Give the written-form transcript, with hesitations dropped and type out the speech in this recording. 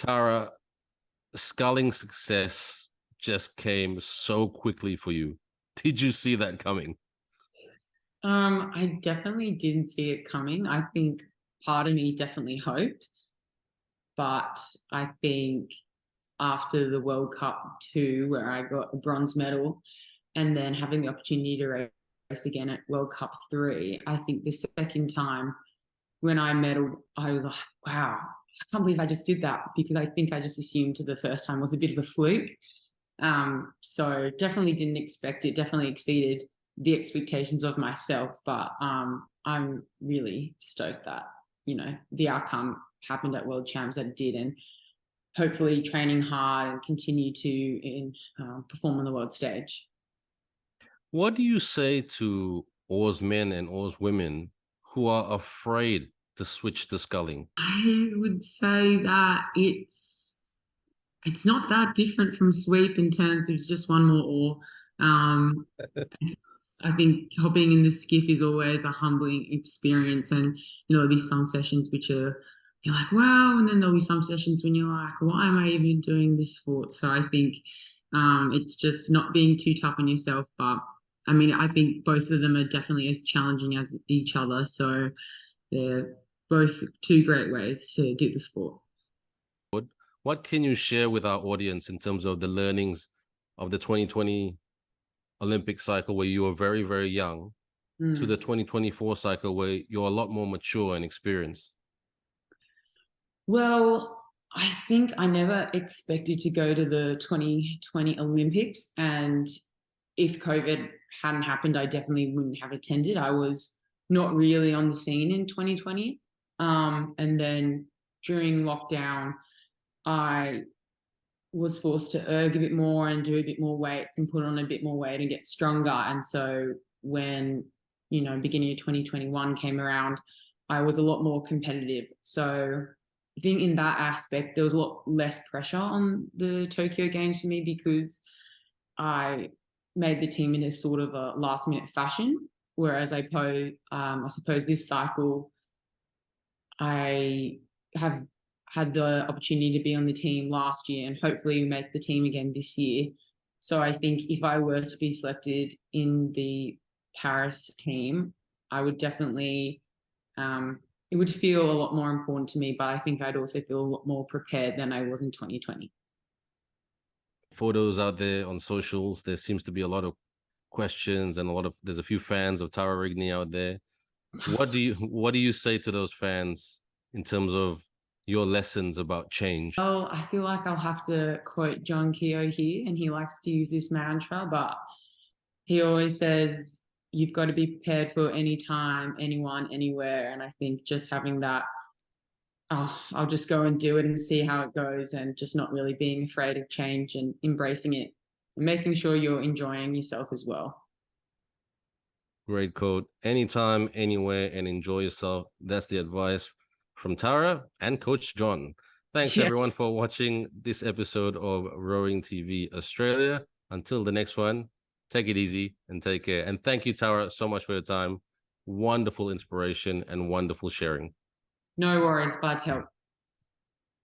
Tara, Sculling success just came so quickly for you. Did you see that coming? I definitely didn't see it coming. I think part of me definitely hoped, but I think after the World Cup too, where I got a bronze medal, and then having the opportunity to race again at World Cup three, I think the second time when I medaled, I was like, wow, I can't believe I just did that, because I think I just assumed the first time was a bit of a fluke. So definitely didn't expect it, definitely exceeded the expectations of myself, but I'm really stoked that, the outcome happened at World Champs that it did, and hopefully training hard and continue to perform on the world stage. What do you say to Oars men and Oars women who are afraid to switch to sculling? I would say that it's not that different from sweep in terms of just one more oar. Um, I think hopping in the skiff is always a humbling experience, and there'll be some sessions which are you're like wow, and then there'll be some sessions when you're like, why am I even doing this sport? So I think it's just not being too tough on yourself, but I mean I think both of them are definitely as challenging as each other. So they're both two great ways to do the sport. What can you share with our audience in terms of the learnings of the 2020 Olympic cycle where you were very, very young to Mm. the 2024 cycle where you're a lot more mature and experienced? Well, I think I never expected to go to the 2020 Olympics. And if COVID hadn't happened, I definitely wouldn't have attended. I was not really on the scene in 2020. And then during lockdown, I was forced to erg a bit more and do a bit more weights and put on a bit more weight and get stronger. And so when, beginning of 2021 came around, I was a lot more competitive. So I think in that aspect, there was a lot less pressure on the Tokyo Games for me, because I made the team in a sort of a last minute fashion. Whereas I suppose this cycle, I have had the opportunity to be on the team last year, and hopefully make the team again this year. So I think if I were to be selected in the Paris team, I would definitely, it would feel a lot more important to me, but I think I'd also feel a lot more prepared than I was in 2020. Photos out there on socials, there seems to be a lot of questions and there's a few fans of Tara Rigney out there. What do you say to those fans in terms of your lessons about change? Well, I feel like I'll have to quote John Keogh here, and he likes to use this mantra, but he always says, you've got to be prepared for any time, anyone, anywhere. And I think just having that, oh, I'll just go and do it and see how it goes, and just not really being afraid of change and embracing it and making sure you're enjoying yourself as well. Great quote. Anytime, anywhere, and enjoy yourself. That's the advice from Tara and Coach John. Thanks Yeah. everyone for watching this episode of Rowing TV Australia. Until the next one, take it easy and take care. And thank you, Tara, so much for your time. Wonderful inspiration and wonderful sharing. No worries. Glad to help.